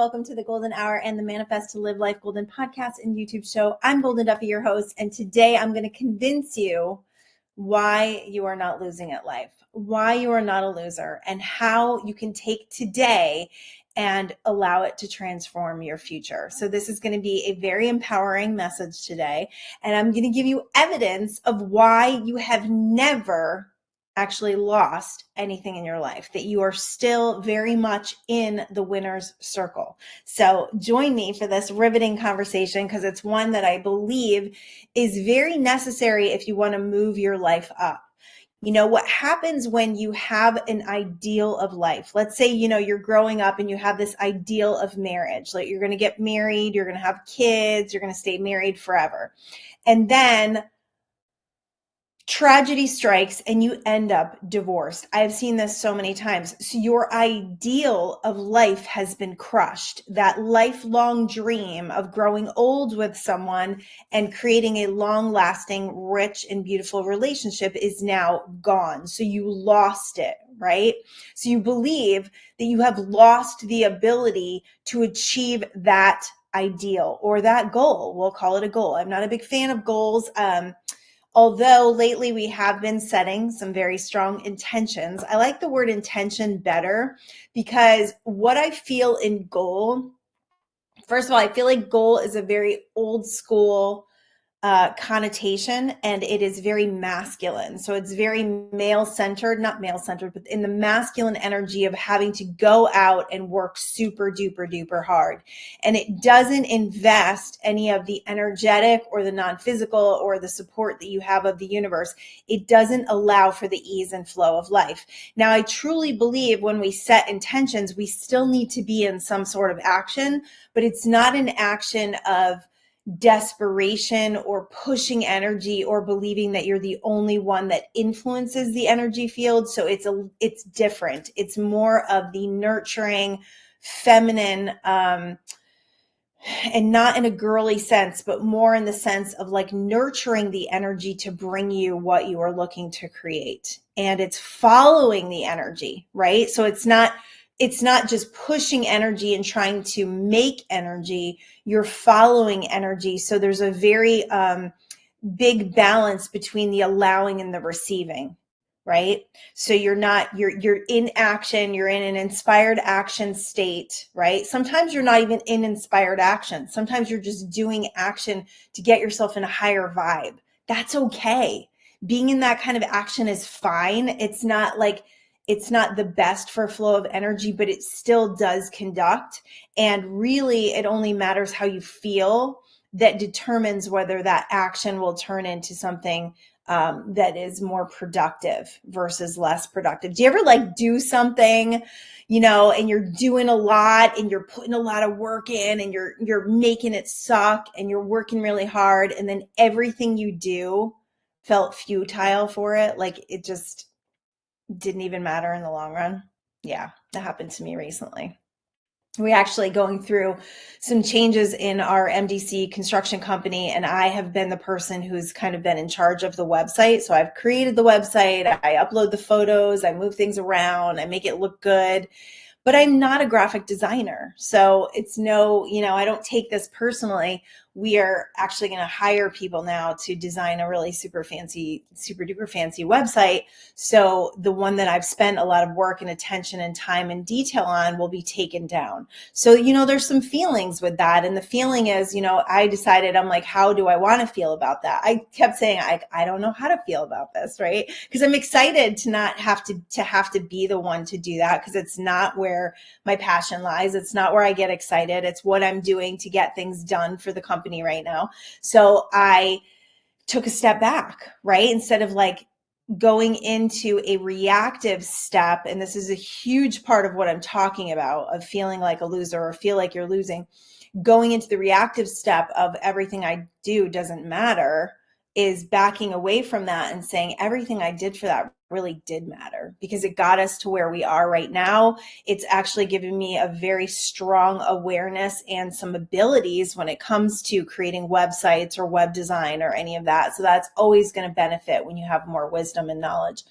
welcome to the Golden Hour and the Manifest to Live Life Golden podcast and YouTube show. I'm Golden Duffy, your host, and today I'm going to convince you why you are not losing at life, why you are not a loser, and how you can take today and allow it to transform your future. So this is going to be a very empowering message today, and I'm going to give you evidence of why you have never actually lost anything in your life, that you are still very much in the winner's circle. So join me for this riveting conversation because it's one that I believe is very necessary if you want to move your life up. You know, what happens when you have an ideal of life? Let's say, you're growing up and you have this ideal of marriage, like you're going to get married, you're going to have kids, you're going to stay married forever. And then tragedy strikes and you end up divorced. I've seen this so many times. So your ideal of life has been crushed. That lifelong dream of growing old with someone and creating a long-lasting, rich, and beautiful relationship is now gone. So you lost it, right? So you believe that you have lost the ability to achieve that ideal or that goal. We'll call it a goal. I'm not a big fan of goals. Although lately we have been setting some very strong intentions. I like the word intention better because what I feel in goal, first of all, I feel like goal is a very old school connotation, and it is very masculine. So it's very male-centered, not male-centered, but in the masculine energy of having to go out and work super duper duper hard. And it doesn't invest any of the energetic or the non-physical or the support that you have of the universe. It doesn't allow for the ease and flow of life. Now, I truly believe when we set intentions, we still need to be in some sort of action, but it's not an action of desperation or pushing energy or believing that you're the only one that influences the energy field. So it's different. It's more of the nurturing, feminine, and not in a girly sense, but more in the sense of like nurturing the energy to bring you what you are looking to create. And it's following the energy, right? So it's not just pushing energy and trying to make energy. You're following energy. So there's a very big balance between the allowing and the receiving, right? So you're in action, you're in an inspired action state, right? Sometimes you're not even in inspired action. Sometimes you're just doing action to get yourself in a higher vibe. That's okay. Being in that kind of action is fine. It's not the best for flow of energy, but it still does conduct. And really, it only matters how you feel that determines whether that action will turn into something that is more productive versus less productive. Do you ever do something, and you're doing a lot and you're putting a lot of work in and you're making it suck and you're working really hard, and then everything you do felt futile for it? Like it just didn't even matter in the long run. Yeah, that happened to me recently. We're actually going through some changes in our MDC construction company, and I have been the person who's kind of been in charge of the website. So I've created the website, I upload the photos, I move things around, I make it look good. But I'm not a graphic designer. So it's I don't take this personally. We are actually going to hire people now to design a really super duper fancy website. So the one that I've spent a lot of work and attention and time and detail on will be taken down. So, there's some feelings with that. And the feeling is, I decided, I'm like, how do I want to feel about that? I kept saying, I don't know how to feel about this, right? Because I'm excited to not have to be the one to do that, because it's not where my passion lies. It's not where I get excited. It's what I'm doing to get things done for the company right now. So I took a step back, right? Instead of going into a reactive step, and this is a huge part of what I'm talking about, of feeling like a loser or feel like you're losing, going into the reactive step of everything I do doesn't matter, is backing away from that and saying everything I did for that really did matter because it got us to where we are right now. It's actually given me a very strong awareness and some abilities when it comes to creating websites or web design or any of that. So that's always going to benefit when you have more wisdom and knowledge.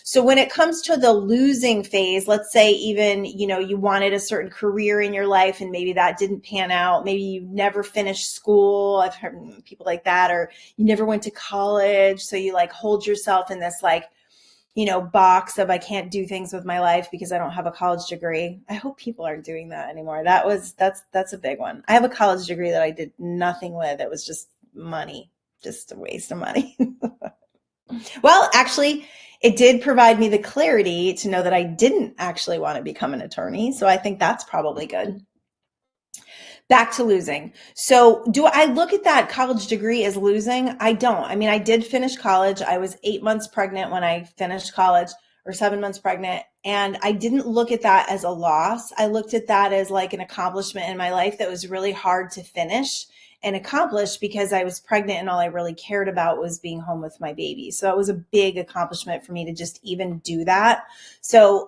So when it comes to the losing phase, let's say even, you wanted a certain career in your life and maybe that didn't pan out. Maybe you never finished school. I've heard people like that, or you never went to college. So you like hold yourself in this like, box of I can't do things with my life because I don't have a college degree. I hope people aren't doing that anymore. That's a big one. I have a college degree that I did nothing with. It was just money, just a waste of money. Well, actually, it did provide me the clarity to know that I didn't actually want to become an attorney. So I think that's probably good. Back to losing. So do I look at that college degree as losing? I don't. I mean, I did finish college. I was 8 months pregnant when I finished college, or 7 months pregnant. And I didn't look at that as a loss. I looked at that as like an accomplishment in my life that was really hard to finish and accomplish because I was pregnant and all I really cared about was being home with my baby. So it was a big accomplishment for me to just even do that. So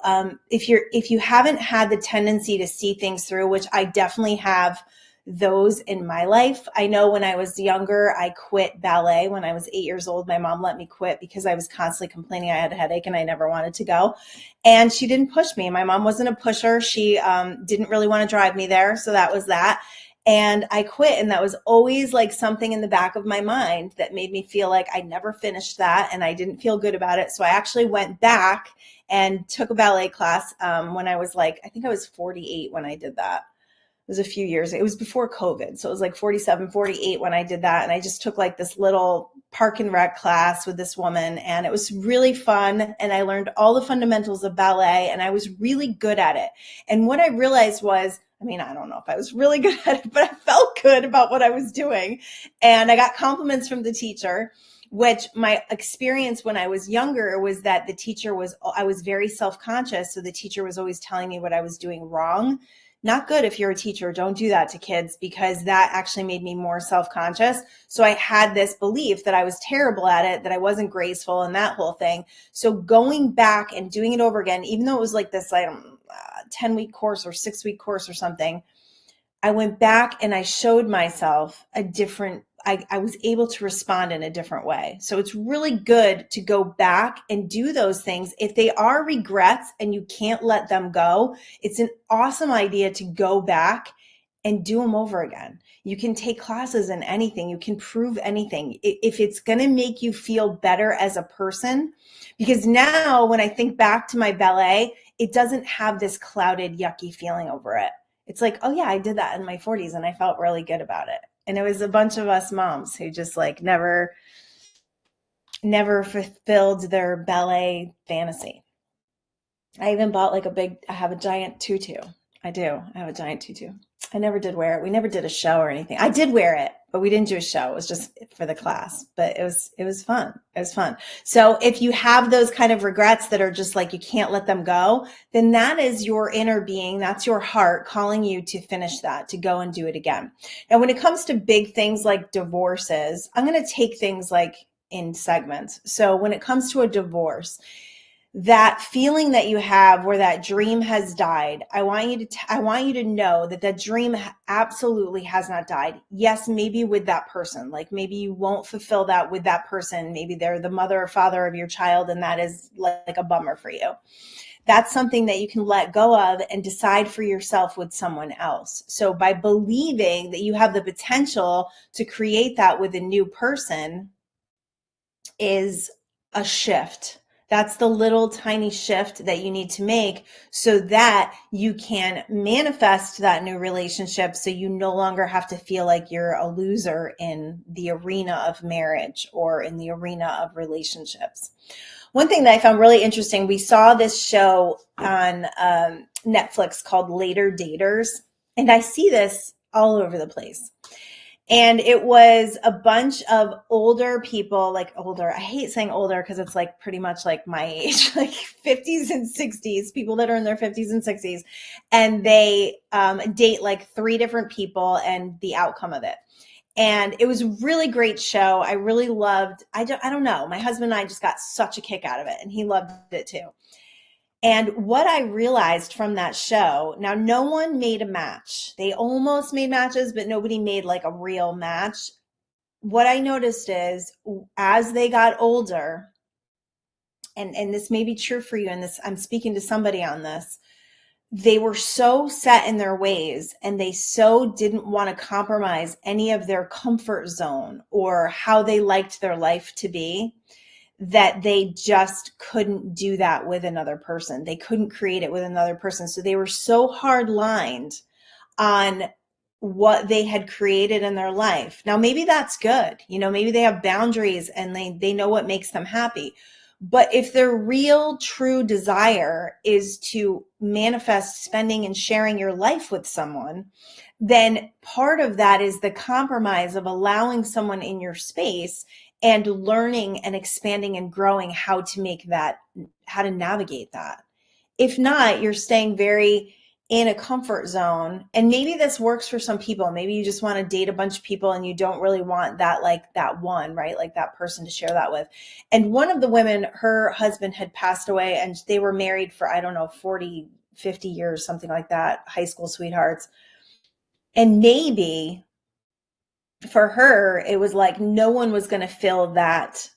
if you haven't had the tendency to see things through, which I definitely have those in my life. I know when I was younger, I quit ballet when I was 8 years old. My mom let me quit because I was constantly complaining I had a headache and I never wanted to go. And she didn't push me. My mom wasn't a pusher. She didn't really want to drive me there. So that was that. And I quit. And that was always like something in the back of my mind that made me feel like I never finished that and I didn't feel good about it. So I actually went back and took a ballet class when I was like, I think I was 48 when I did that. It was a few years. It was before COVID. So it was like 47, 48 when I did that. And I just took like this little park and rec class with this woman. And it was really fun. And I learned all the fundamentals of ballet and I was really good at it. And what I realized was, I mean, I don't know if I was really good at it, but I felt good about what I was doing. And I got compliments from the teacher, which my experience when I was younger was that I was very self-conscious. So the teacher was always telling me what I was doing wrong. Not good if you're a teacher. Don't do that to kids because that actually made me more self-conscious. So I had this belief that I was terrible at it, that I wasn't graceful and that whole thing. So going back and doing it over again, even though it was like this 10-week course or 6-week course or something, I went back and I showed myself I was able to respond in a different way. So it's really good to go back and do those things. If they are regrets and you can't let them go, it's an awesome idea to go back and do them over again. You can take classes in anything. You can prove anything. If it's going to make you feel better as a person, because now when I think back to my ballet, it doesn't have this clouded, yucky feeling over it. It's like, oh yeah, I did that in my 40s and I felt really good about it. And it was a bunch of us moms who just like never fulfilled their ballet fantasy. I even bought like I have a giant tutu. I do. I have a giant tutu. I never did wear it. We never did a show or anything. I did wear it, but we didn't do a show. It was just for the class, but it was fun. It was fun. So if you have those kind of regrets that are just like, you can't let them go, then that is your inner being. That's your heart calling you to finish that, to go and do it again. Now, when it comes to big things like divorces, I'm going to take things like in segments. So when it comes to a divorce, that feeling that you have where that dream has died, I want you to know that that dream absolutely has not died. Yes, maybe with that person, like maybe you won't fulfill that with that person. Maybe they're the mother or father of your child, and that is like a bummer for you. That's something that you can let go of and decide for yourself with someone else. So by believing that you have the potential to create that with a new person is a shift. That's the little tiny shift that you need to make so that you can manifest that new relationship, so you no longer have to feel like you're a loser in the arena of marriage or in the arena of relationships. One thing that I found really interesting, we saw this show on Netflix called Later Daters, and I see this all over the place. And it was a bunch of older people, like older, I hate saying older because it's like pretty much like my age, like 50s and 60s, people that are in their 50s and 60s. And they date like 3 different people and the outcome of it. And it was a really great show. I really loved, I don't know. My husband and I just got such a kick out of it, and he loved it too. And what I realized from that show, now no one made a match. They almost made matches, but nobody made like a real match. What I noticed is as they got older, and this may be true for you, and this I'm speaking to somebody on this, they were so set in their ways and they so didn't want to compromise any of their comfort zone or how they liked their life to be, that they just couldn't do that with another person. They couldn't create it with another person. So they were so hard lined on what they had created in their life. Now, maybe that's good. Maybe they have boundaries and they know what makes them happy. But if their real true desire is to manifest spending and sharing your life with someone, then part of that is the compromise of allowing someone in your space and learning and expanding and growing how to navigate that. If not, you're staying very in a comfort zone. And maybe this works for some people. Maybe you just want to date a bunch of people and you don't really want that, like that one, right? Like that person to share that with. And one of the women, her husband had passed away and they were married for, I don't know, 40, 50 years, something like that, high school sweethearts. And maybe for her, it was like no one was going to fill that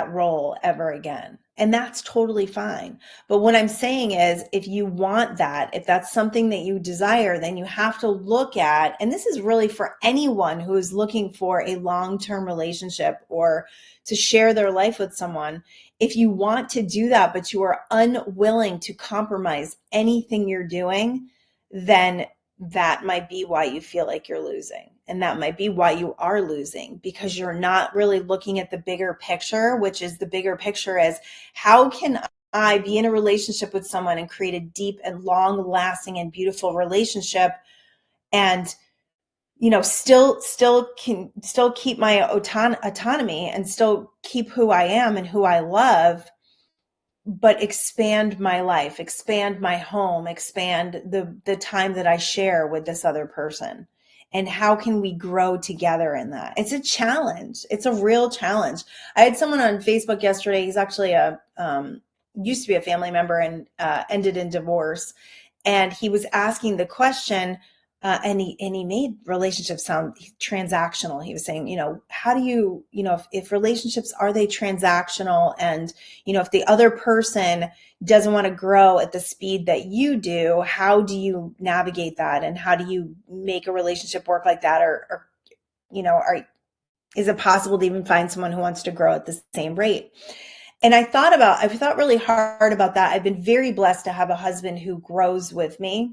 role ever again. And that's totally fine. But what I'm saying is, if you want that, if that's something that you desire, then you have to look at, and this is really for anyone who is looking for a long-term relationship or to share their life with someone. If you want to do that, but you are unwilling to compromise anything you're doing, then that might be why you feel like you're losing. And that might be why you are losing, because you're not really looking at the bigger picture, which is the bigger picture is, how can I be in a relationship with someone and create a deep and long lasting and beautiful relationship and still keep my autonomy and still keep who I am and who I love, but expand my life, expand my home, expand the time that I share with this other person. And how can we grow together in that? It's a challenge. It's a real challenge. I had someone on Facebook yesterday. He's actually used to be a family member and ended in divorce. And he was asking the question, and he made relationships sound transactional. He was saying, how do you, if relationships, are they transactional? And, if the other person doesn't want to grow at the speed that you do, how do you navigate that? And how do you make a relationship work like that? Or is it possible to even find someone who wants to grow at the same rate? And I thought really hard about that. I've been very blessed to have a husband who grows with me.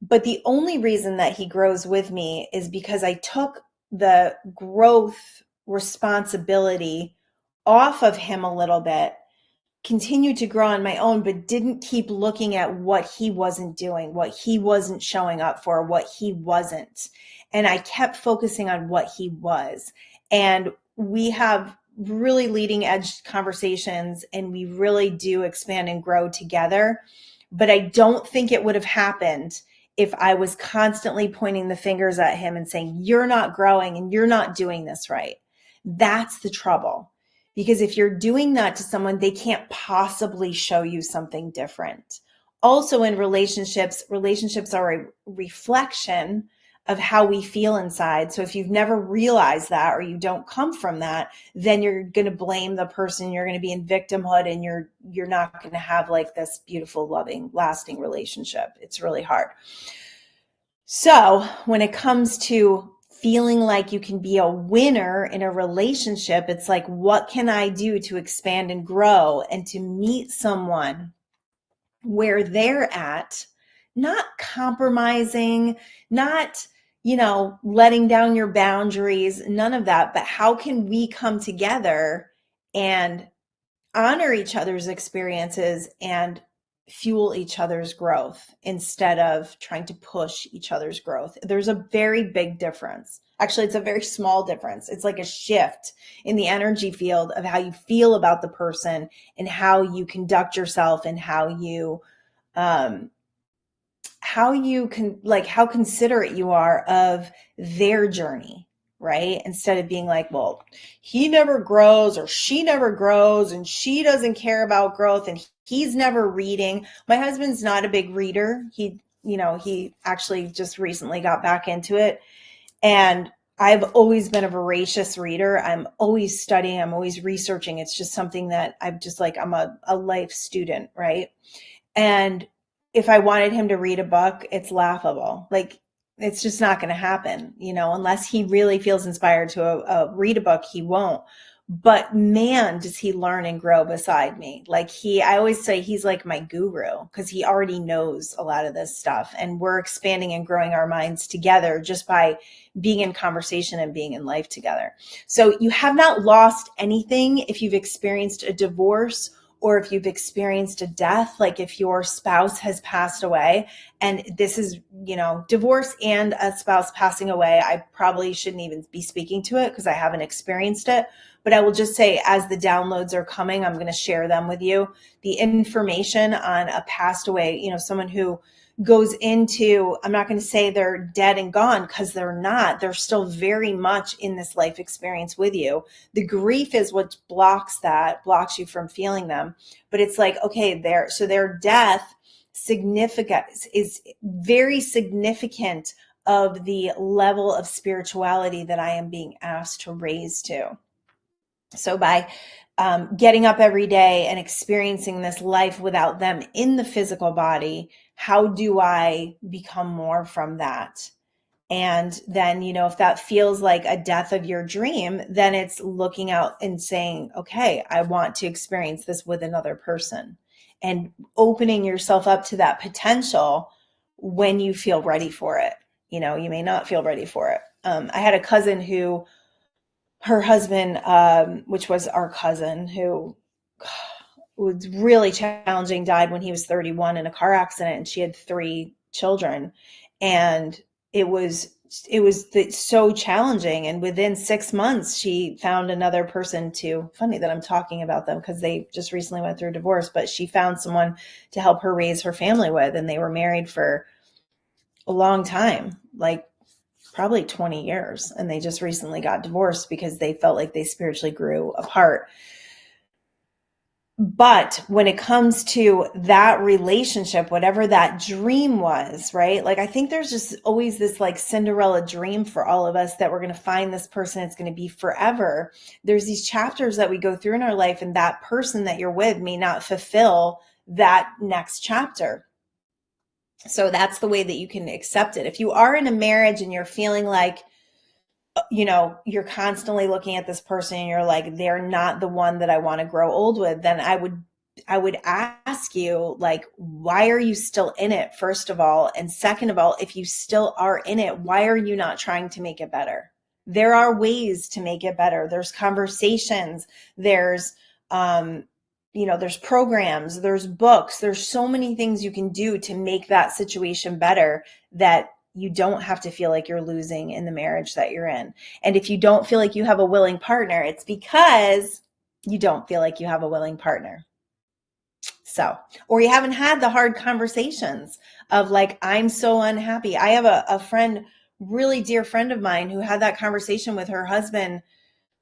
But the only reason that he grows with me is because I took the growth responsibility off of him a little bit, continued to grow on my own, but didn't keep looking at what he wasn't doing, what he wasn't showing up for, what he wasn't. And I kept focusing on what he was. And we have really leading edge conversations, and we really do expand and grow together. But I don't think it would have happened if I was constantly pointing the fingers at him and saying, you're not growing and you're not doing this right. That's the trouble. Because if you're doing that to someone, they can't possibly show you something different. Also in relationships are a reflection of how we feel inside. So if you've never realized that, or you don't come from that, then you're going to blame the person. You're going to be in victimhood, and you're not going to have like this beautiful, loving, lasting relationship. It's really hard. So when it comes to feeling like you can be a winner in a relationship, it's like, what can I do to expand and grow and to meet someone where they're at, not compromising, not, letting down your boundaries, none of that, but how can we come together and honor each other's experiences and fuel each other's growth instead of trying to push each other's growth? There's a very big difference. Actually, it's a very small difference. It's like a shift in the energy field of how you feel about the person and how you conduct yourself and how you can, like, how considerate you are of their journey, right? Instead of being like, well, he never grows or she never grows and she doesn't care about growth and he's never reading. My husband's not a big reader. He actually just recently got back into it. And I've always been a voracious reader. I'm always studying, I'm always researching. It's just something that I'm a life student, right? And if I wanted him to read a book, it's laughable. Like, it's just not going to happen, unless he really feels inspired to read a book, he won't. But man, does he learn and grow beside me. I always say he's like my guru because he already knows a lot of this stuff. And we're expanding and growing our minds together just by being in conversation and being in life together. So you have not lost anything if you've experienced a divorce or if you've experienced a death, like if your spouse has passed away. And this is, divorce and a spouse passing away, I probably shouldn't even be speaking to it because I haven't experienced it. But I will just say, as the downloads are coming, I'm going to share them with you. The information on a passed away, someone who goes into, I'm not going to say they're dead and gone because they're not. They're still very much in this life experience with you. The grief is what blocks you from feeling them. But it's like, okay, their death is very significant of the level of spirituality that I am being asked to raise to. So by getting up every day and experiencing this life without them in the physical body, how do I become more from that? And then, if that feels like a death of your dream, then it's looking out and saying, okay, I want to experience this with another person, and opening yourself up to that potential when you feel ready for it. You may not feel ready for it. I had a cousin who, her husband, which was our cousin, who was really challenging, died when he was 31 in a car accident, and she had 3 children. And it was so challenging. And within 6 months, she found another person funny that I'm talking about them because they just recently went through a divorce, but she found someone to help her raise her family with. And they were married for a long time, like probably 20 years. And they just recently got divorced because they felt like they spiritually grew apart. But when it comes to that relationship, whatever that dream was, right? Like, I think there's just always this like Cinderella dream for all of us that we're going to find this person. It's going to be forever. There's these chapters that we go through in our life, and that person that you're with may not fulfill that next chapter. So that's the way that you can accept it. If you are in a marriage and you're feeling like, you're constantly looking at this person and you're like, they're not the one that I want to grow old with, then I would ask you, like, why are you still in it, first of all? And second of all, if you still are in it, why are you not trying to make it better? There are ways to make it better. There's conversations, there's programs, there's books, there's so many things you can do to make that situation better, that you don't have to feel like you're losing in the marriage that you're in. And if you don't feel like you have a willing partner, it's because you don't feel like you have a willing partner. So, or you haven't had the hard conversations of like, I'm so unhappy. I have a friend, really dear friend of mine, who had that conversation with her husband.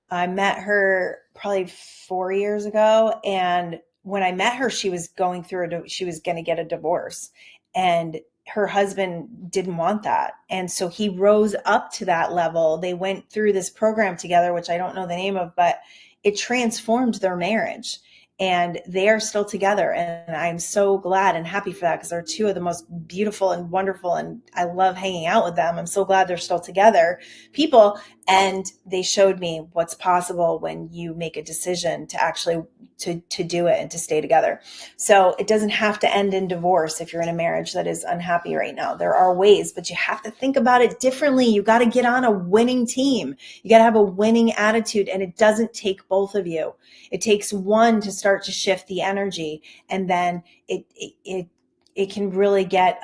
I met her probably 4 years ago. And when I met her, she was going she was going to get a divorce. And her husband didn't want that. And so he rose up to that level. They went through this program together, which I don't know the name of, but it transformed their marriage. And they are still together. And I'm so glad and happy for that, because they're 2 of the most beautiful and wonderful, and I love hanging out with them. I'm so glad they're still together people. And they showed me what's possible when you make a decision to actually to do it and to stay together. So it doesn't have to end in divorce if you're in a marriage that is unhappy right now. There are ways, but you have to think about it differently. You got to get on a winning team. You got to have a winning attitude, and it doesn't take both of you. It takes one to start to shift the energy, and then it can really get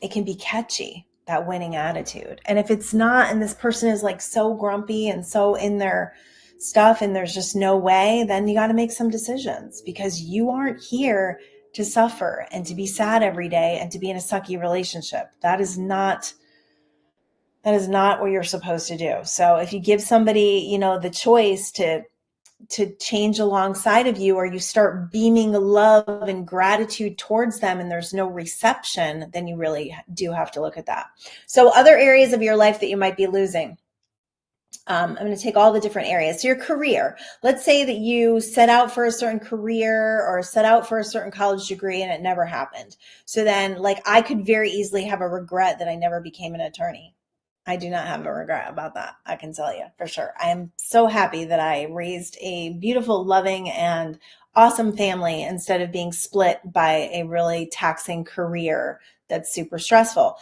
it can be catchy, that winning attitude. And if it's not, and this person is like so grumpy and so in their stuff, and there's just no way, then you got to make some decisions, because you aren't here to suffer and to be sad every day and to be in a sucky relationship. That is not That is not what you're supposed to do. So if you give somebody, the choice to change alongside of you, or you start beaming love and gratitude towards them and there's no reception, then you really do have to look at that. So other areas of your life that you might be losing. I'm going to take all the different areas. So your career, let's say that you set out for a certain career or set out for a certain college degree and it never happened. So then I could very easily have a regret that I never became an attorney. I do not have a regret about that. I can tell you for sure. I am so happy that I raised a beautiful, loving, and awesome family instead of being split by a really taxing career that's super stressful.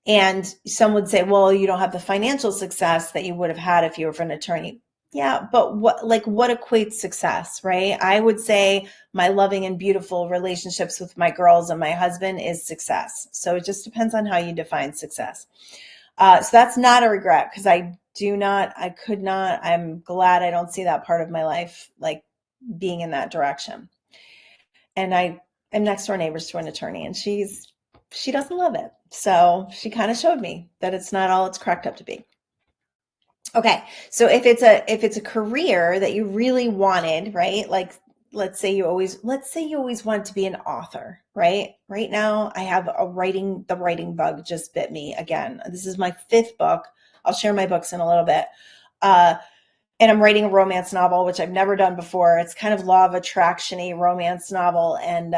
And some would say, well, you don't have the financial success that you would have had if you were an attorney. Yeah, but what equates success, right? I would say my loving and beautiful relationships with my girls and my husband is success. So it just depends on how you define success. So that's not a regret, because I'm glad I don't see that part of my life, being in that direction. And I am next door neighbors to an attorney, and she doesn't love it. So she kind of showed me that it's not all it's cracked up to be. Okay. So if it's a career that you really wanted, right? Let's say you always want to be an author, right? Right now I have the writing bug just bit me again. This is my 5th book. I'll share my books in a little bit. And I'm writing a romance novel, which I've never done before. It's kind of law of attraction-y romance novel. And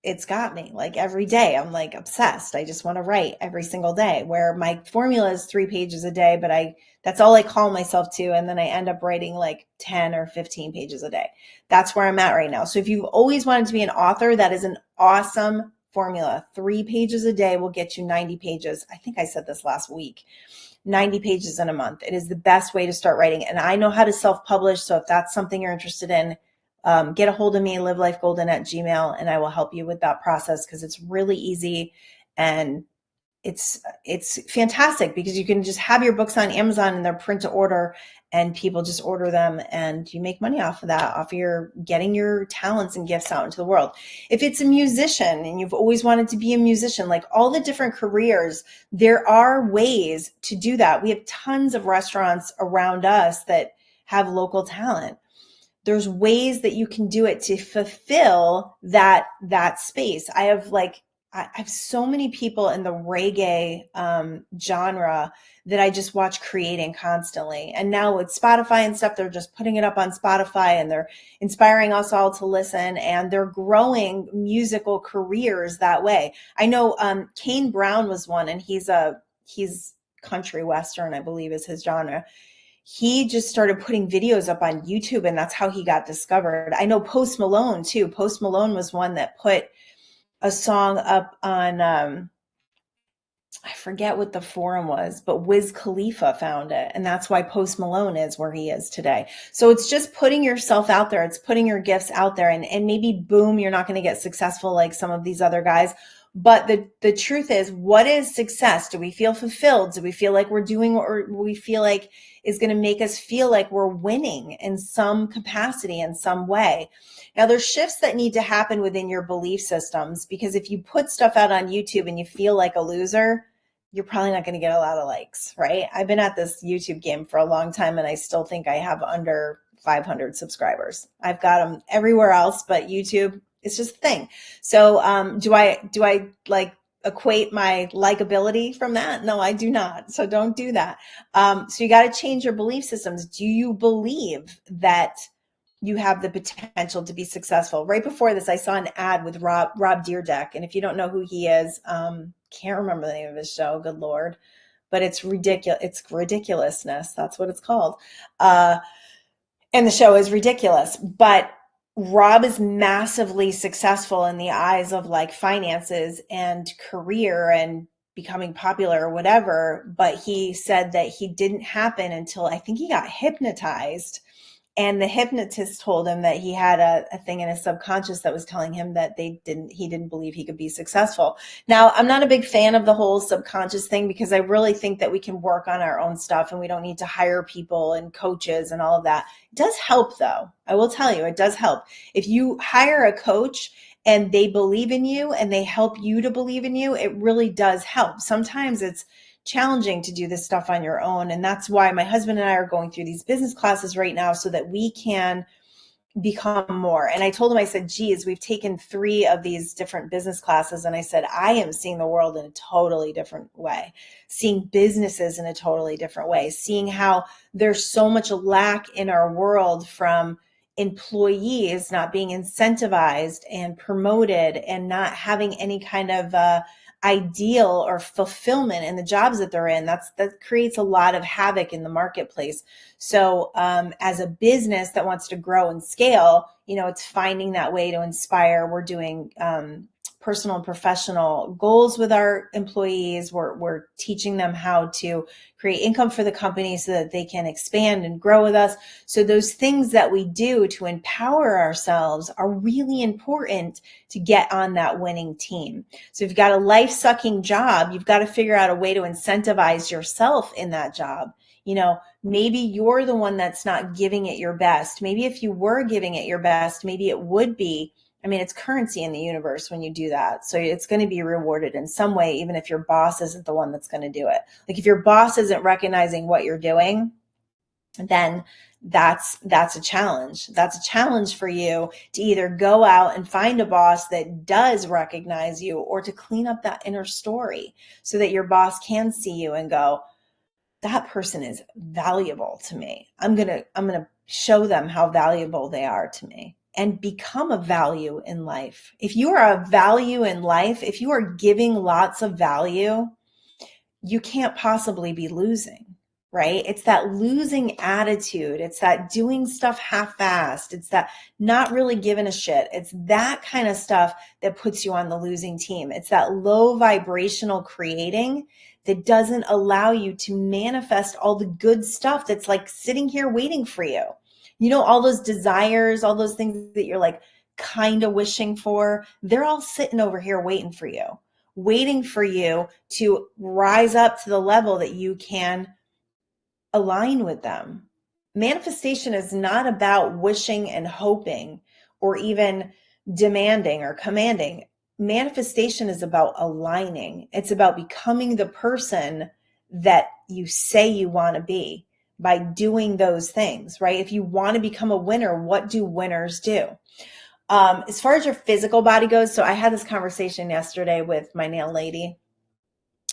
it's got me every day. I'm obsessed. I just want to write every single day, where my formula is 3 pages a day, but that's all I call myself to. And then I end up writing 10 or 15 pages a day. That's where I'm at right now. So if you've always wanted to be an author, that is an awesome formula. 3 pages a day will get you 90 pages. I think I said this last week. 90 pages in a month. It is the best way to start writing. And I know how to self-publish. So if that's something you're interested in, get a hold of me, livelifegolden@gmail.com, and I will help you with that process, because it's really easy and it's fantastic, because you can just have your books on Amazon and they're print to order, and people just order them, and you make money off of that, off of your getting your talents and gifts out into the world. If it's a musician and you've always wanted to be a musician, all the different careers, there are ways to do that. We have tons of restaurants around us that have local talent. There's ways that you can do it to fulfill that space. I have so many people in the reggae genre that I just watch creating constantly. And now with Spotify and stuff, they're just putting it up on Spotify and they're inspiring us all to listen, and they're growing musical careers that way. I know Kane Brown was one, and he's country western, I believe is his genre. He just started putting videos up on YouTube, and that's how he got discovered. I know Post Malone too. Post Malone was one that put a song up on, I forget what the forum was, but Wiz Khalifa found it. And that's why Post Malone is where he is today. So it's just putting yourself out there. It's putting your gifts out there, and maybe boom, you're not going to get successful like some of these other guys. But the truth is, what is success? Do we feel fulfilled? Do we feel like we're doing what we feel like is going to make us feel like we're winning in some capacity, in some way? Now, there's shifts that need to happen within your belief systems, because if you put stuff out on YouTube and you feel like a loser, you're probably not going to get a lot of likes, right? I've been at this YouTube game for a long time, and I still think I have under 500 subscribers. I've got them everywhere else, but YouTube, it's just a thing. So do I equate my likability from that? No, I do not. So don't do that. So you got to change your belief systems. Do you believe that you have the potential to be successful? Right before this, I saw an ad with Rob Dyrdek. And if you don't know who he is, can't remember the name of his show. Good Lord. But it's ridiculous. It's ridiculousness. That's what it's called. And the show is ridiculous. But Rob is massively successful in the eyes of finances and career and becoming popular or whatever. But he said that he didn't happen until, I think, he got hypnotized. And the hypnotist told him that he had a thing in his subconscious that was telling him that he didn't believe he could be successful. Now, I'm not a big fan of the whole subconscious thing, because I really think that we can work on our own stuff and we don't need to hire people and coaches and all of that. It does help, though. I will tell you, it does help. If you hire a coach and they believe in you and they help you to believe in you, it really does help. Sometimes it's challenging to do this stuff on your own. And that's why my husband and I are going through these business classes right now so that we can become more. And I told him, I said, geez, we've taken 3 of these different business classes. And I said, I am seeing the world in a totally different way, seeing businesses in a totally different way, seeing how there's so much lack in our world from employees not being incentivized and promoted and not having any kind of ideal or fulfillment in the jobs that they're in. That creates a lot of havoc in the marketplace. So as a business that wants to grow and scale, it's finding that way to inspire. We're doing personal and professional goals with our employees. We're teaching them how to create income for the company so that they can expand and grow with us. So those things that we do to empower ourselves are really important to get on that winning team. So if you've got a life-sucking job, you've got to figure out a way to incentivize yourself in that job. Maybe you're the one that's not giving it your best. Maybe if you were giving it your best, maybe it would be, it's currency in the universe when you do that. So it's going to be rewarded in some way, even if your boss isn't the one that's going to do it. Like if your boss isn't recognizing what you're doing, then that's a challenge. That's a challenge for you to either go out and find a boss that does recognize you, or to clean up that inner story so that your boss can see you and go, that person is valuable to me. I'm going to show them how valuable they are to me, and become a value in life. If you are a value in life, if you are giving lots of value, you can't possibly be losing, right? It's that losing attitude. It's that doing stuff half-assed. It's that not really giving a shit. It's that kind of stuff that puts you on the losing team. It's that low vibrational creating that doesn't allow you to manifest all the good stuff that's like sitting here waiting for you. All those desires, all those things that you're like kind of wishing for, they're all sitting over here waiting for you to rise up to the level that you can align with them. Manifestation is not about wishing and hoping or even demanding or commanding. Manifestation is about aligning. It's about becoming the person that you say you want to be by doing those things, right? If you want to become a winner, what do winners do? As far as your physical body goes, so I had this conversation yesterday with my nail lady.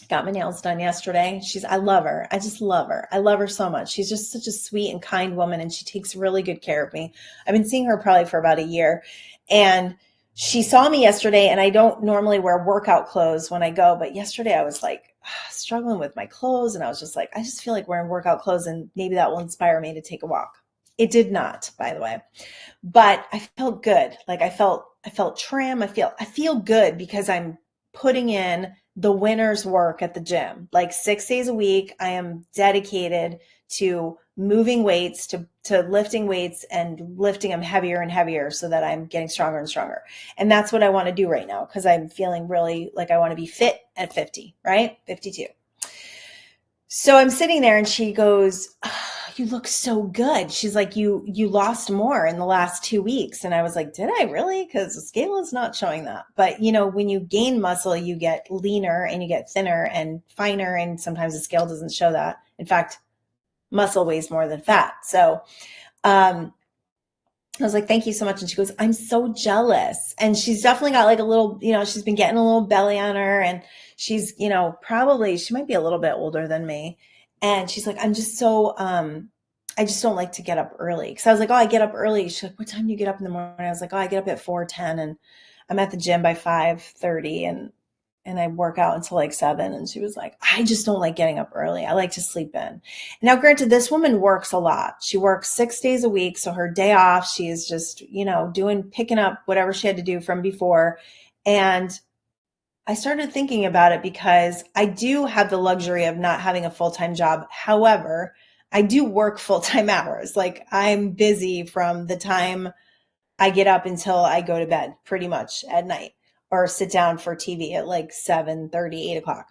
Got my nails done yesterday. I love her. I just love her. I love her so much. She's just such a sweet and kind woman, and she takes really good care of me. I've been seeing her probably for about a year, and she saw me yesterday, and I don't normally wear workout clothes when I go, but yesterday I was like struggling with my clothes, and I was just like, I just feel like wearing workout clothes, and maybe that will inspire me to take a walk. It did not, by the way, but I felt good. Like I felt trim. I feel good because I'm putting in the winner's work at the gym. Like 6 days a week, I am dedicated to moving weights, to lifting weights and lifting them heavier and heavier so that I'm getting stronger and stronger. And that's what I want to do right now, because I'm feeling really like I want to be fit at 50, right? 52. So I'm sitting there and she goes, oh, you look so good. She's like, you lost more in the last 2 weeks. And I was like, did I really? Because the scale is not showing that. But when you gain muscle, you get leaner and you get thinner and finer. And sometimes the scale doesn't show that. In fact, muscle weighs more than fat. So I was like, thank you so much. And she goes, I'm so jealous. And she's definitely got like a little, she's been getting a little belly on her, and she's, probably, she might be a little bit older than me. And she's like, I'm just so, I just don't like to get up early. Cause I was like, oh, I get up early. She's like, what time do you get up in the morning? I was like, oh, I get up at 4:10 and I'm at the gym by 5:30 and I work out until like 7. And she was like, I just don't like getting up early. I like to sleep in. Now, granted, this woman works a lot. She works 6 days a week. So her day off, she is just, picking up whatever she had to do from before. And I started thinking about it because I do have the luxury of not having a full-time job. However, I do work full-time hours. Like I'm busy from the time I get up until I go to bed pretty much at night, or sit down for TV at like 7:30, 8 o'clock.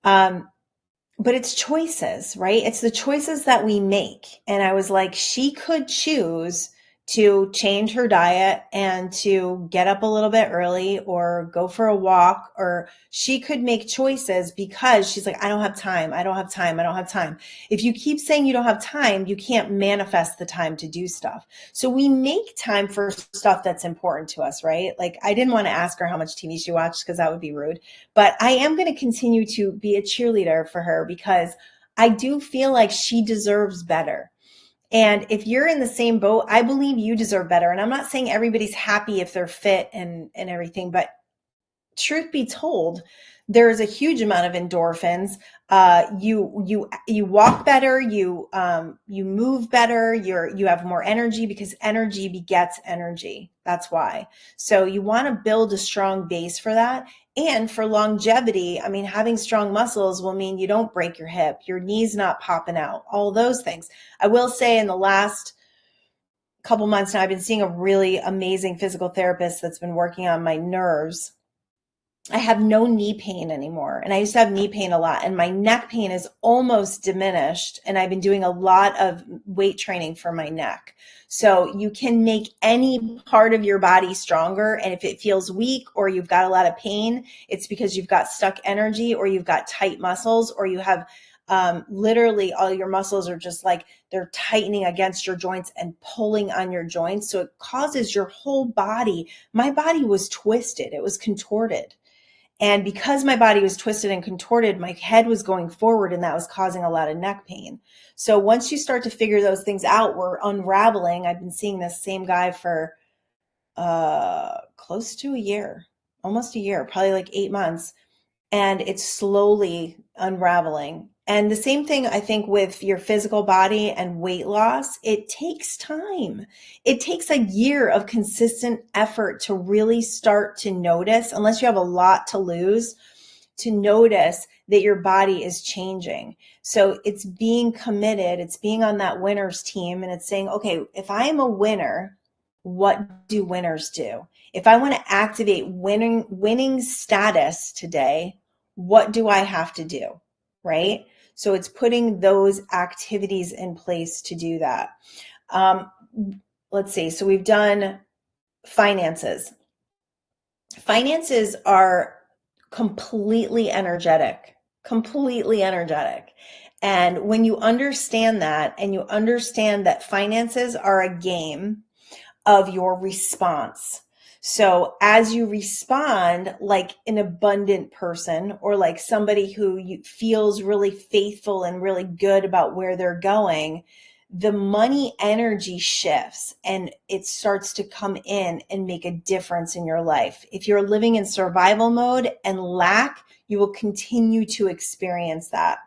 But it's choices, right? It's the choices that we make. And I was like, she could choose to change her diet and to get up a little bit early or go for a walk, or she could make choices because she's like, I don't have time. I don't have time. I don't have time. If you keep saying you don't have time, you can't manifest the time to do stuff. So we make time for stuff that's important to us, right? Like, I didn't want to ask her how much TV she watched because that would be rude, but I am going to continue to be a cheerleader for her because I do feel like she deserves better. And if you're in the same boat, I believe you deserve better. And I'm not saying everybody's happy if they're fit and everything, but truth be told, there's a huge amount of endorphins. You walk better, you move better, you have more energy because energy begets energy. That's why. So you want to build a strong base for that. And for longevity, I mean, having strong muscles will mean you don't break your hip, your knees not popping out, all those things. I will say in the last couple months now, I've been seeing a really amazing physical therapist that's been working on my nerves. I have no knee pain anymore. And I used to have knee pain a lot, and my neck pain is almost diminished. And I've been doing a lot of weight training for my neck. So you can make any part of your body stronger. And if it feels weak or you've got a lot of pain, it's because you've got stuck energy or you've got tight muscles or you have literally all your muscles are just like they're tightening against your joints and pulling on your joints. So it causes your whole body. My body was twisted. It was contorted. And because my body was twisted and contorted, my head was going forward and that was causing a lot of neck pain. So once you start to figure those things out, we're unraveling. I've been seeing this same guy for close to a year, almost a year, probably like 8 months. And it's slowly unraveling. And the same thing, I think, with your physical body and weight loss, it takes time. It takes a year of consistent effort to really start to notice, unless you have a lot to lose, to notice that your body is changing. So it's being committed, it's being on that winner's team, and it's saying, okay, if I am a winner, what do winners do? If I want to activate winning status today, what do I have to do? Right? So it's putting those activities in place to do that. Um, let's see. So we've done finances. Finances are completely energetic, completely energetic. And when you understand that, and you understand that finances are a game of your response. So as you respond like an abundant person or like somebody who feels really faithful and really good about where they're going, the money energy shifts and it starts to come in and make a difference in your life. If you're living in survival mode and lack, you will continue to experience that.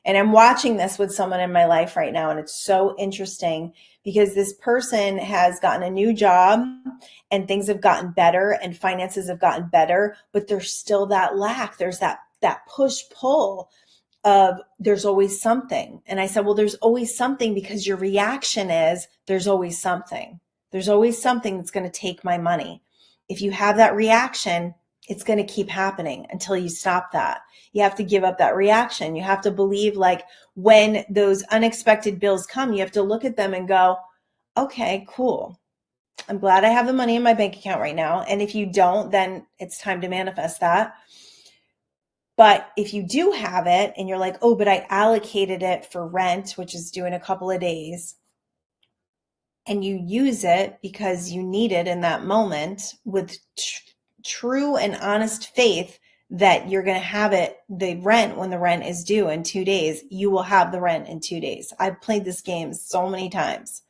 And I'm watching this with someone in my life right now, and it's so interesting because this person has gotten a new job and things have gotten better and finances have gotten better, but there's still that lack. There's that push pull of there's always something. And I said, well, there's always something because your reaction is there's always something. There's always something that's going to take my money. If you have that reaction, it's going to keep happening until you stop that. You have to give up that reaction. You have to believe, like, when those unexpected bills come, you have to look at them and go, okay, cool. I'm glad I have the money in my bank account right now. And if you don't, then it's time to manifest that. But if you do have it and you're like, oh, but I allocated it for rent, which is due in a couple of days, and you use it because you need it in that moment with true and honest faith that you're going to have it, the rent, when the rent is due in 2 days, you will have the rent in 2 days. I've played this game so many times.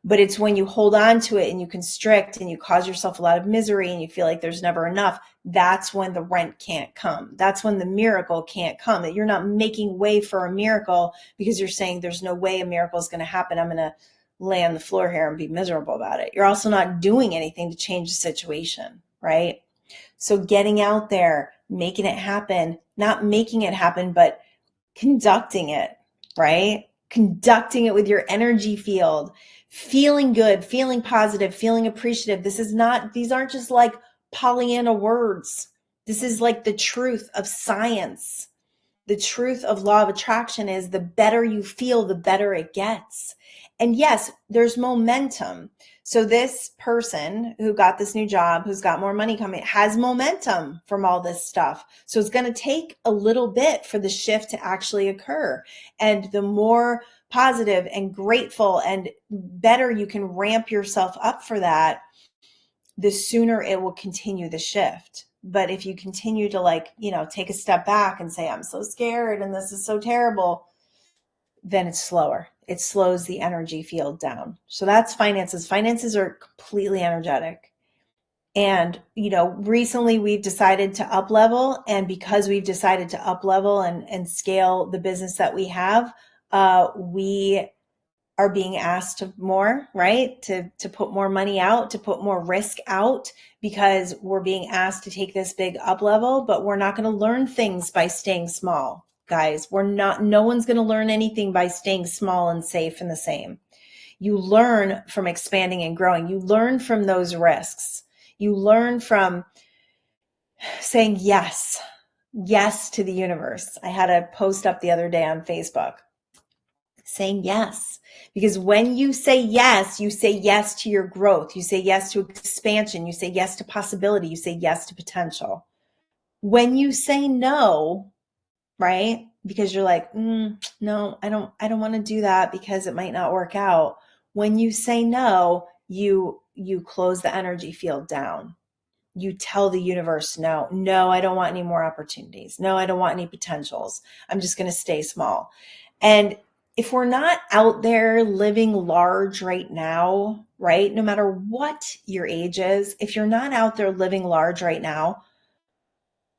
But it's when you hold on to it and you constrict and you cause yourself a lot of misery and you feel like there's never enough, that's when the rent can't come. That's when the miracle can't come. That you're not making way for a miracle because you're saying there's no way a miracle is going to happen. I'm going to lay on the floor here and be miserable about it. You're also not doing anything to change the situation, right? So getting out there, making it happen, not making it happen, but conducting it, right? Conducting it with your energy field, feeling good, feeling positive, feeling appreciative. These aren't just like Pollyanna words. This is like the truth of science. The truth of law of attraction is the better you feel, the better it gets. And yes, there's momentum. So this person who got this new job, who's got more money coming, has momentum from all this stuff. So it's going to take a little bit for the shift to actually occur. And the more positive and grateful and better you can ramp yourself up for that, the sooner it will continue the shift. But if you continue to, like, take a step back and say, I'm so scared and this is so terrible, then it's slower. It slows the energy field down. So that's finances. Finances are completely energetic. And, recently we've decided to up level. And because we've decided to up level and scale the business that we have, we are being asked more, right? To put more money out, to put more risk out, because we're being asked to take this big up level, but we're not going to learn things by staying small, guys. No one's going to learn anything by staying small and safe and the same. You learn from expanding and growing. You learn from those risks. You learn from saying yes to the universe. I had a post up the other day on Facebook saying yes. Because when you say yes to your growth. You say yes to expansion. You say yes to possibility. You say yes to potential. When you say no, right? Because you're like, no, I don't want to do that because it might not work out. When you say no, you close the energy field down. You tell the universe, no, I don't want any more opportunities. No, I don't want any potentials. I'm just going to stay small. And if we're not out there living large right now, right, no matter what your age is, if you're not out there living large right now,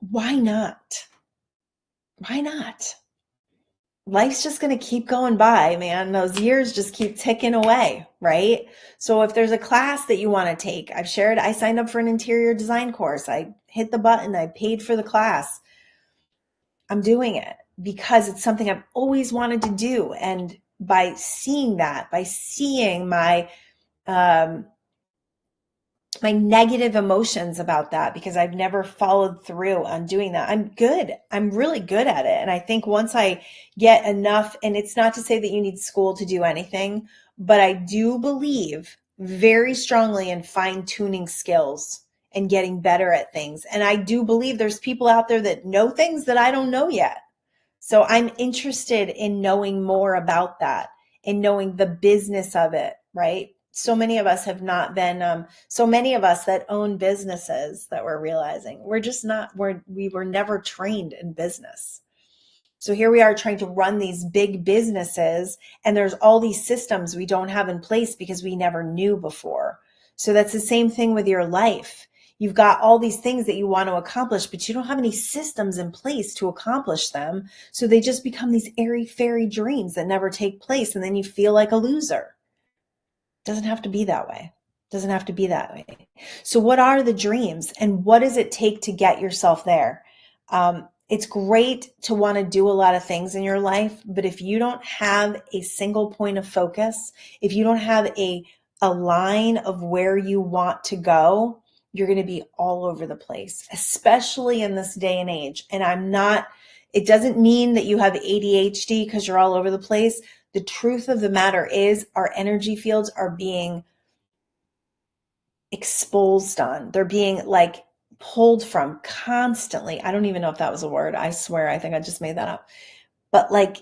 why not? Why not? Life's just going to keep going by, man. Those years just keep ticking away, right? So if there's a class that you want to take, I signed up for an interior design course. I hit the button. I paid for the class. I'm doing it because it's something I've always wanted to do. And by seeing my my negative emotions about that, because I've never followed through on doing that, I'm really good at it. And I think once I get enough, and it's not to say that you need school to do anything, but I do believe very strongly in fine-tuning skills and getting better at things. And I do believe there's people out there that know things that I don't know yet. So I'm interested in knowing more about that and knowing the business of it, right? So many of us have not been, so many of us that own businesses that we're realizing we were never trained in business. So here we are trying to run these big businesses, and there's all these systems we don't have in place because we never knew before. So that's the same thing with your life. You've got all these things that you want to accomplish, but you don't have any systems in place to accomplish them. So they just become these airy fairy dreams that never take place. And then you feel like a loser. Doesn't have to be that way. Doesn't have to be that way. So what are the dreams, and what does it take to get yourself there? It's great to want to do a lot of things in your life, but if you don't have a single point of focus, if you don't have a line of where you want to go, you're going to be all over the place, especially in this day and age. And it doesn't mean that you have ADHD because you're all over the place. The truth of the matter is our energy fields are being exposed on. They're being like pulled from constantly. I don't even know if that was a word. I swear, I think I just made that up. But like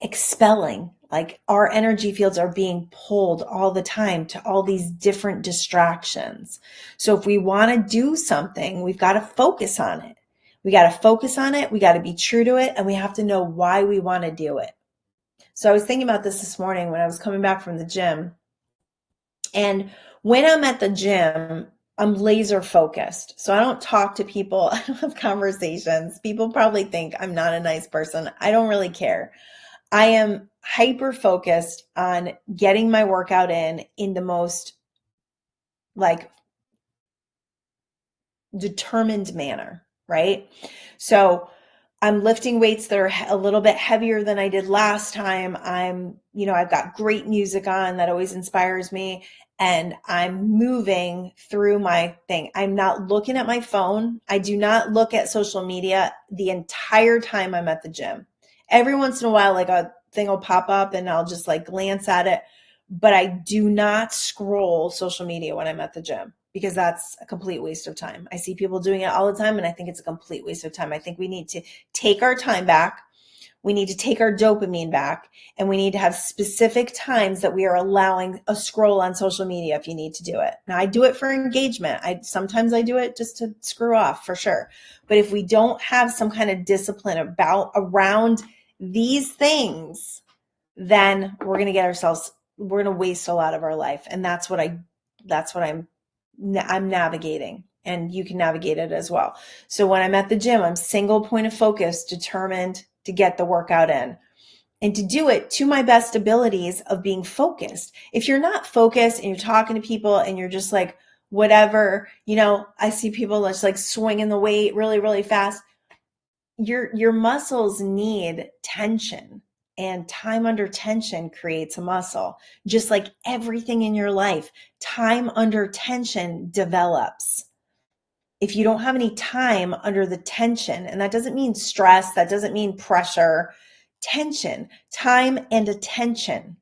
expelling, like our energy fields are being pulled all the time to all these different distractions. So if we want to do something, we've got to focus on it. We got to focus on it. We got to be true to it. And we have to know why we want to do it. So I was thinking about this morning when I was coming back from the gym. And when I'm at the gym, I'm laser focused. So I don't talk to people. I don't have conversations. People probably think I'm not a nice person. I don't really care. I am hyper focused on getting my workout in the most like determined manner, right? So I'm lifting weights that are a little bit heavier than I did last time. I've got great music on that always inspires me, and I'm moving through my thing. I'm not looking at my phone. I do not look at social media the entire time I'm at the gym. Every once in a while, like a thing will pop up and I'll just like glance at it. but I do not scroll social media when I'm at the gym because that's a complete waste of time. I see people doing it all the time and I think it's a complete waste of time. I think we need to take our time back. We need to take our dopamine back, and we need to have specific times that we are allowing a scroll on social media if you need to do it. Now, I do it for engagement. Sometimes I do it just to screw off, for sure. But if we don't have some kind of discipline around these things, then we're going to waste a lot of our life. And that's what I'm navigating, and you can navigate it as well. So when I'm at the gym, I'm single point of focus, determined to get the workout in and to do it to my best abilities of being focused. If you're not focused and you're talking to people and you're just like, whatever, I see people just like swinging the weight really, really fast. Your muscles need tension, and time under tension creates a muscle. Just like everything in your life, time under tension develops. If you don't have any time under the tension, and that doesn't mean stress, that doesn't mean pressure, tension, time and attention.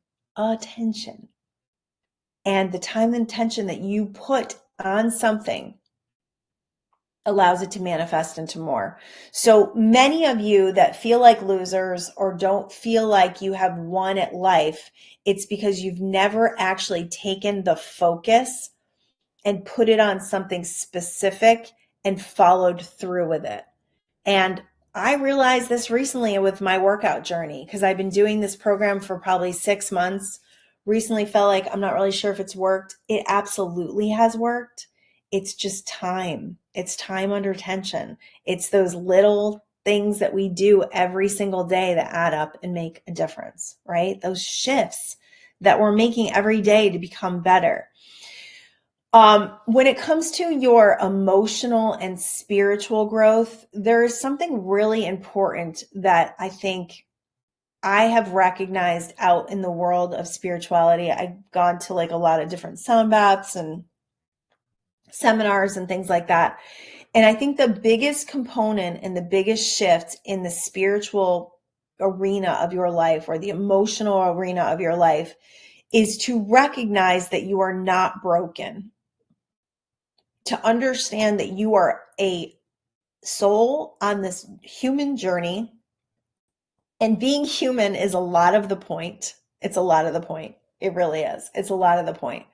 And the time and attention that you put on something allows it to manifest into more. So many of you that feel like losers or don't feel like you have won at life, it's because you've never actually taken the focus and put it on something specific and followed through with it. And I realized this recently with my workout journey, because I've been doing this program for probably 6 months. Recently felt like I'm not really sure if it's worked. It absolutely has worked. It's just time. It's time under tension. It's those little things that we do every single day that add up and make a difference, right? Those shifts that we're making every day to become better. When it comes to your emotional and spiritual growth, there is something really important that I think I have recognized out in the world of spirituality. I've gone to like a lot of different sound baths and seminars and things like that. And I think the biggest component and the biggest shift in the spiritual arena of your life, or the emotional arena of your life, is to recognize that you are not broken. To understand that you are a soul on this human journey, and being human is a lot of the point. It's a lot of the point. It really is. It's a lot of the point.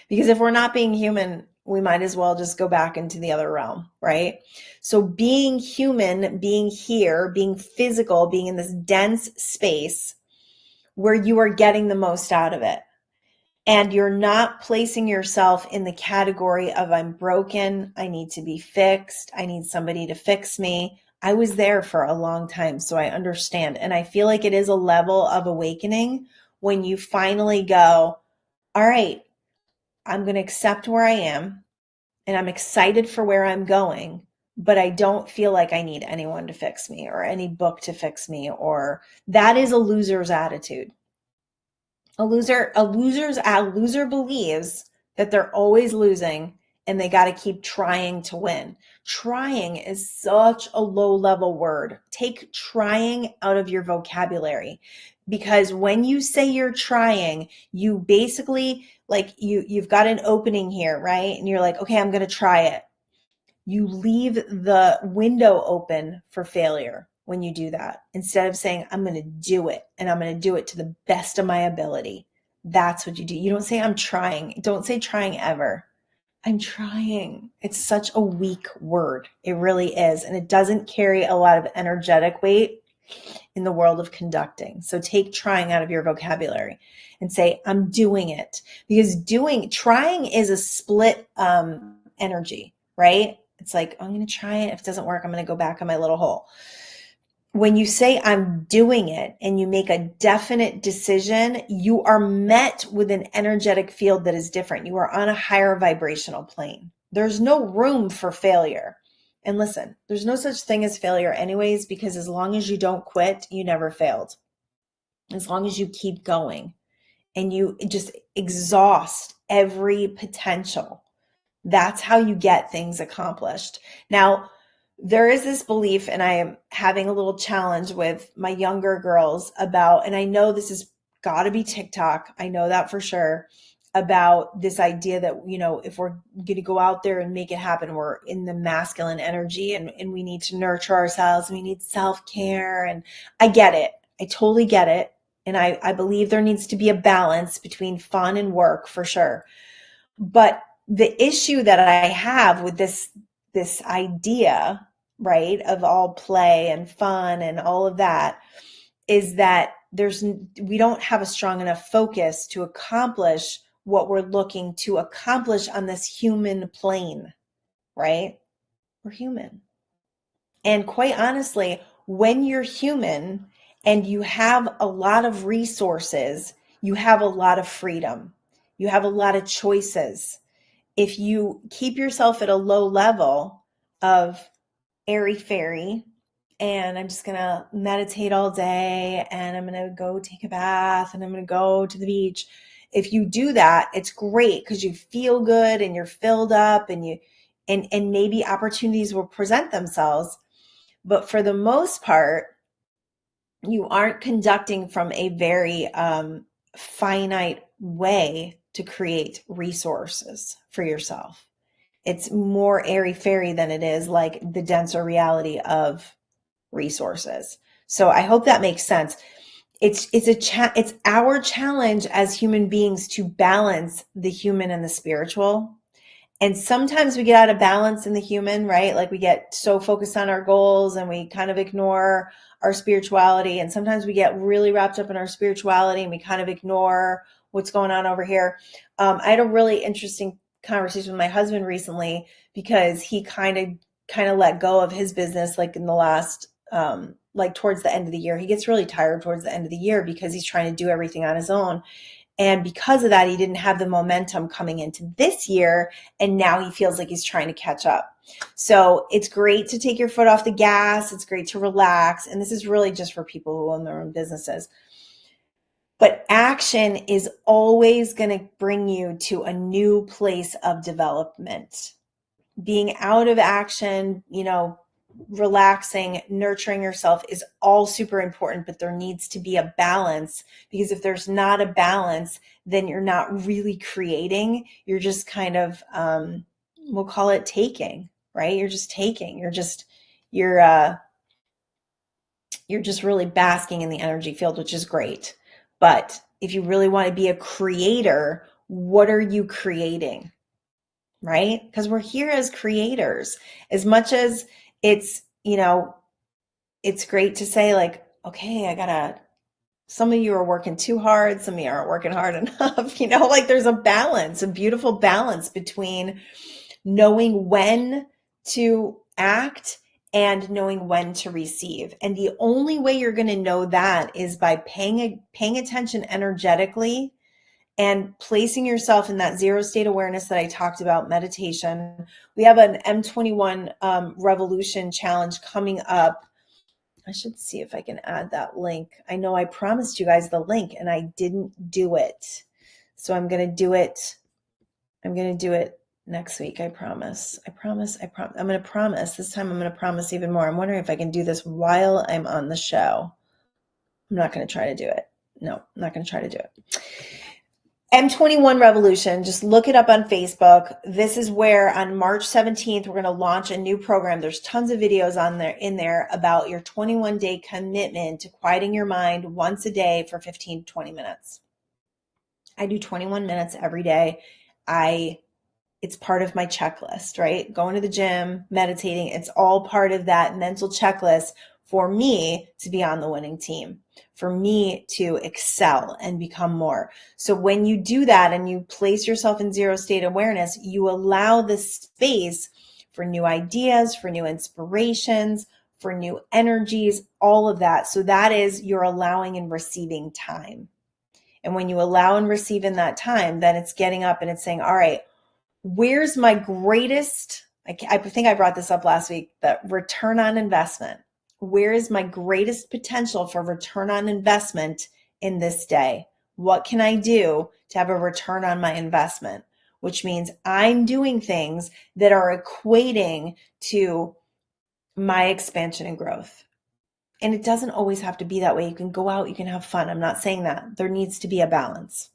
Because if we're not being human, we might as well just go back into the other realm, right? So being human, being here, being physical, being in this dense space where you are getting the most out of it. And you're not placing yourself in the category of I'm broken, I need to be fixed, I need somebody to fix me. I was there for a long time, so I understand. And I feel like it is a level of awakening when you finally go, all right, I'm going to accept where I am, and I'm excited for where I'm going, but I don't feel like I need anyone to fix me or any book to fix me, or that is a loser's attitude. A loser believes that they're always losing and they got to keep trying to win. Trying is such a low level word. Take trying out of your vocabulary, because when you say you're trying, you basically like you've got an opening here, right? And you're like, okay, I'm going to try it. You leave the window open for failure when you do that, instead of saying, I'm going to do it and I'm going to do it to the best of my ability. That's what you do. You don't say, I'm trying. Don't say trying ever. I'm trying. It's such a weak word. It really is. And it doesn't carry a lot of energetic weight in the world of conducting. So take trying out of your vocabulary and say, I'm doing it. Because trying is a split energy, right? It's like, I'm going to try it. If it doesn't work, I'm going to go back in my little hole. When you say I'm doing it and you make a definite decision, you are met with an energetic field that is different. You are on a higher vibrational plane. There's no room for failure. And listen, there's no such thing as failure anyways, because as long as you don't quit, you never failed. As long as you keep going and you just exhaust every potential, that's how you get things accomplished. Now, there is this belief, and I am having a little challenge with my younger girls about, and I know this is got to be TikTok. I know that for sure, about this idea that, if we're going to go out there and make it happen, we're in the masculine energy, and we need to nurture ourselves, and we need self-care. And I get it. I totally get it. And I believe there needs to be a balance between fun and work for sure. But the issue that I have with this idea, right, of all play and fun and all of that, is that we don't have a strong enough focus to accomplish what we're looking to accomplish on this human plane, right? We're human. And quite honestly, when you're human and you have a lot of resources, you have a lot of freedom. You have a lot of choices. If you keep yourself at a low level of airy fairy, and I'm just going to meditate all day, and I'm going to go take a bath, and I'm going to go to the beach. If you do that, it's great because you feel good and you're filled up, and maybe opportunities will present themselves. But for the most part, you aren't conducting from a very finite way to create resources for yourself. It's more airy fairy than it is like the denser reality of resources. So I hope that makes sense. It's our challenge as human beings to balance the human and the spiritual. And sometimes we get out of balance in the human, right? Like we get so focused on our goals and we kind of ignore our spirituality. And sometimes we get really wrapped up in our spirituality and we kind of ignore what's going on over here. I had a really interesting conversation with my husband recently because he kind of let go of his business, like in the last, like towards the end of the year. He gets really tired towards the end of the year because he's trying to do everything on his own. And because of that, he didn't have the momentum coming into this year. And now he feels like he's trying to catch up. So it's great to take your foot off the gas. It's great to relax. And this is really just for people who own their own businesses. But action is always going to bring you to a new place of development. Being out of action, relaxing, nurturing yourself is all super important, but there needs to be a balance, because if there's not a balance, then you're not really creating. You're just kind of, we'll call it taking, right? You're just taking, you're just really basking in the energy field, which is great. But if you really want to be a creator, what are you creating? Right? Because we're here as creators. As much as it's, it's great to say like, okay, some of you are working too hard. Some of you aren't working hard enough. Like there's a balance, a beautiful balance between knowing when to act and knowing when to receive. And the only way you're going to know that is by paying attention energetically and placing yourself in that zero state awareness that I talked about, meditation. We have an M21 Revolution challenge coming up. I should see if I can add that link. I know I promised you guys the link and I didn't do it. So I'm going to do it. I'm going to do it next week. I promise. I'm going to promise. This time I'm going to promise even more. I'm wondering if I can do this while I'm on the show. I'm not going to try to do it. No, I'm not going to try to do it. M21 Revolution, just look it up on Facebook. This is where on March 17th, we're going to launch a new program. There's tons of videos in there about your 21-day commitment to quieting your mind once a day for 15 to 20 minutes. I do 21 minutes every day. It's part of my checklist, right? Going to the gym, meditating, it's all part of that mental checklist for me to be on the winning team, for me to excel and become more. So when you do that and you place yourself in zero state awareness, you allow the space for new ideas, for new inspirations, for new energies, all of that. So that is your allowing and receiving time. And when you allow and receive in that time, then it's getting up and it's saying, all right, where's my greatest, I think I brought this up last week, the return on investment. Where is my greatest potential for return on investment in this day? What can I do to have a return on my investment? Which means I'm doing things that are equating to my expansion and growth. And it doesn't always have to be that way. You can go out, you can have fun. I'm not saying that. There needs to be a balance.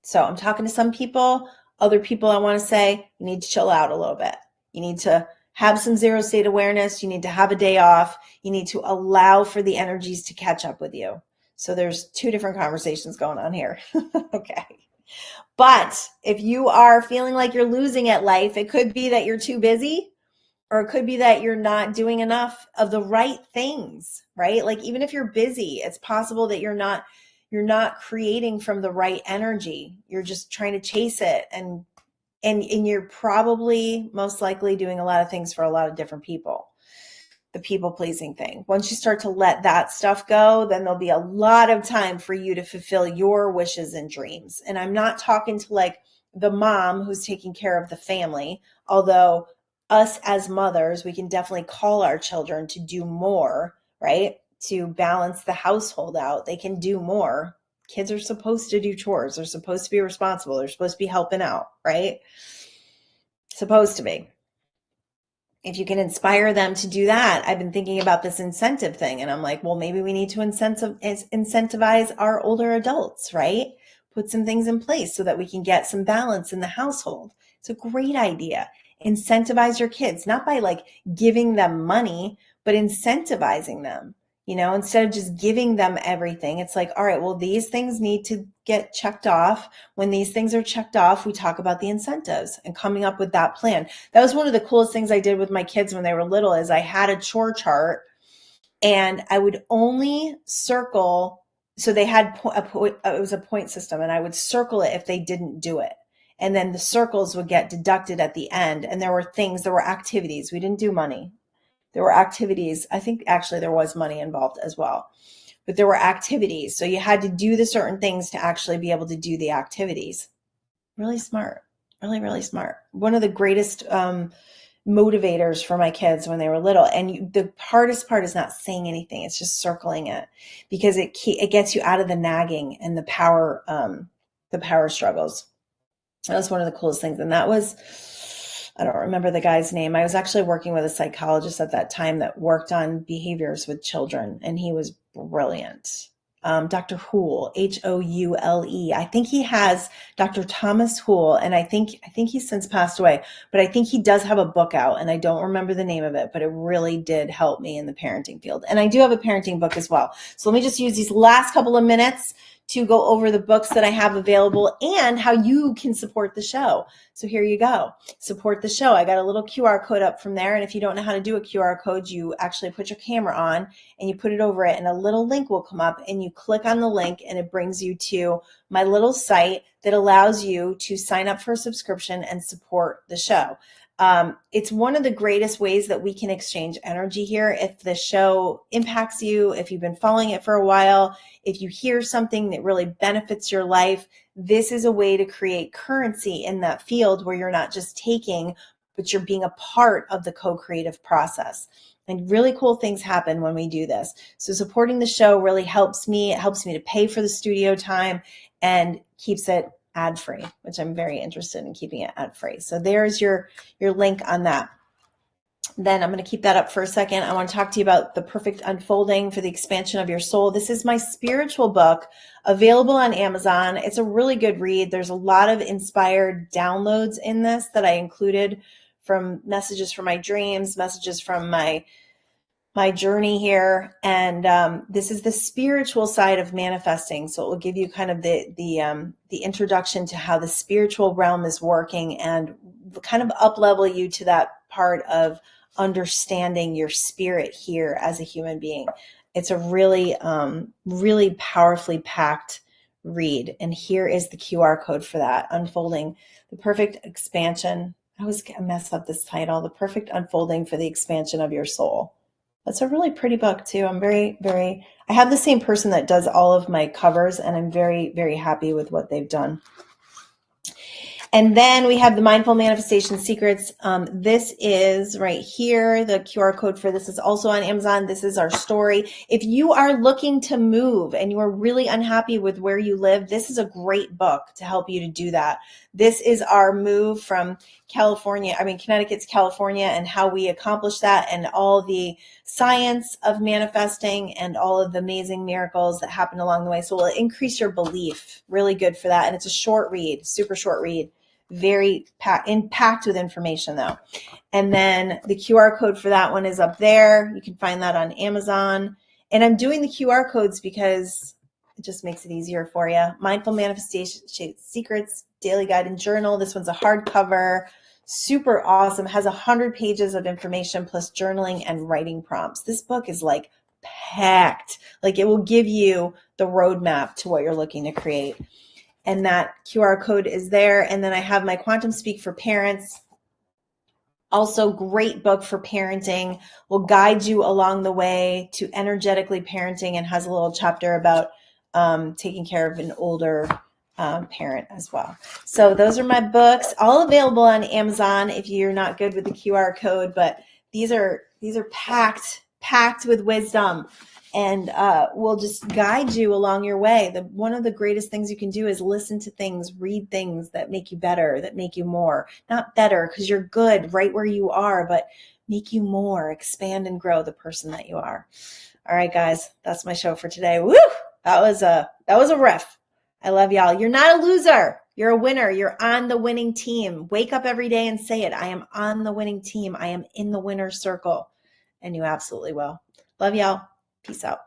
So I'm talking to some people, other people I want to say, you need to chill out a little bit. You need to have some zero state awareness. You need to have a day off. You need to allow for the energies to catch up with you. So there's two different conversations going on here. Okay. But if you are feeling like you're losing at life, it could be that you're too busy, or it could be that you're not doing enough of the right things, right? Like even if you're busy, it's possible that you're not creating from the right energy. You're just trying to chase it, and you're probably most likely doing a lot of things for a lot of different people. The people pleasing thing. Once you start to let that stuff go, then there'll be a lot of time for you to fulfill your wishes and dreams. And I'm not talking to like the mom who's taking care of the family, although us as mothers, we can definitely call our children to do more, right? To balance the household out. They can do more. Kids are supposed to do chores. They're supposed to be responsible. They're supposed to be helping out, right? Supposed to be. If you can inspire them to do that, I've been thinking about this incentive thing, and I'm like, well, maybe we need to incentivize our older adults, right? Put some things in place so that we can get some balance in the household. It's a great idea. Incentivize your kids, not by like giving them money, but incentivizing them. Instead of just giving them everything, it's like, all right, well, these things need to get checked off. When these things are checked off, we talk about the incentives and coming up with that plan. That was one of the coolest things I did with my kids when they were little, is I had a chore chart, and I would only circle. So they had it was a point system, and I would circle it if they didn't do it. And then the circles would get deducted at the end. And there were activities. We didn't do money. There were activities. I think actually there was money involved as well, but there were activities. So you had to do the certain things to actually be able to do the activities. Really smart. Really, really smart. One of the greatest motivators for my kids when they were little. And the hardest part is not saying anything. It's just circling it, because it gets you out of the nagging and the power struggles. That was one of the coolest things. And that was, I don't remember the guy's name. I was actually working with a psychologist at that time that worked on behaviors with children, and he was brilliant. Dr. Houle, Houle. I think he has Dr. Thomas Houle, and I think he's since passed away, but I think he does have a book out, and I don't remember the name of it, but it really did help me in the parenting field. And I do have a parenting book as well. So let me just use these last couple of minutes to go over the books that I have available and how you can support the show. So here you go. Support the show. I got a little QR code up from there. And if you don't know how to do a QR code, you actually put your camera on and you put it over it, and a little link will come up, and you click on the link, and it brings you to my little site that allows you to sign up for a subscription and support the show. It's one of the greatest ways that we can exchange energy here. If the show impacts you, if you've been following it for a while, if you hear something that really benefits your life, this is a way to create currency in that field where you're not just taking, but you're being a part of the co-creative process. And really cool things happen when we do this. So supporting the show really helps me. It helps me to pay for the studio time and keeps it ad-free, which I'm very interested in keeping it ad-free. So there's your link on that. Then I'm going to keep that up for a second. I want to talk to you about The Perfect Unfolding for the Expansion of Your Soul. This is my spiritual book available on Amazon. It's a really good read. There's a lot of inspired downloads in this that I included, from messages from my dreams, messages from my journey here. And this is the spiritual side of manifesting. So it will give you kind of the introduction to how the spiritual realm is working, and kind of up level you to that part of understanding your spirit here as a human being. It's a really, really powerfully packed read. And here is the QR code for that. Unfolding the Perfect Expansion. I always mess up this title. The Perfect Unfolding for the Expansion of Your Soul. That's a really pretty book too. I'm very, very, I have the same person that does all of my covers, and I'm very, very happy with what they've done. And then we have the Mindful Manifestation Secrets. This is right here. The QR code for this is also on Amazon. This is our story. If you are looking to move and you are really unhappy with where you live, this is a great book to help you to do that. This is our move from Connecticut's California, and how we accomplish that, and all the science of manifesting and all of the amazing miracles that happen along the way. So it'll increase your belief. Really good for that. And it's a short read, super short read, very packed with information though. And then the QR code for that one is up there. You can find that on Amazon. And I'm doing the QR codes because it just makes it easier for you. Mindful Manifestation Secrets, Daily Guide and Journal. This one's a hardcover, super awesome. Has 100 pages of information plus journaling and writing prompts. This book is like packed. Like it will give you the roadmap to what you're looking to create. And that QR code is there. And then I have my Quantum Speak for Parents. Also, great book for parenting, will guide you along the way to energetically parenting, and has a little chapter about taking care of an older parent as well. So those are my books, all available on Amazon if you're not good with the QR code, but these are packed with wisdom, and will just guide you along your way. One of the greatest things you can do is listen to things, read things that make you better, that make you more. Not better because you're good right where you are, but make you more, expand and grow the person that you are. All right, guys, that's my show for today. Woo! That was a riff. I love y'all. You're not a loser. You're a winner. You're on the winning team. Wake up every day and say it. I am on the winning team. I am in the winner's circle. And you absolutely will. Love y'all. Peace out.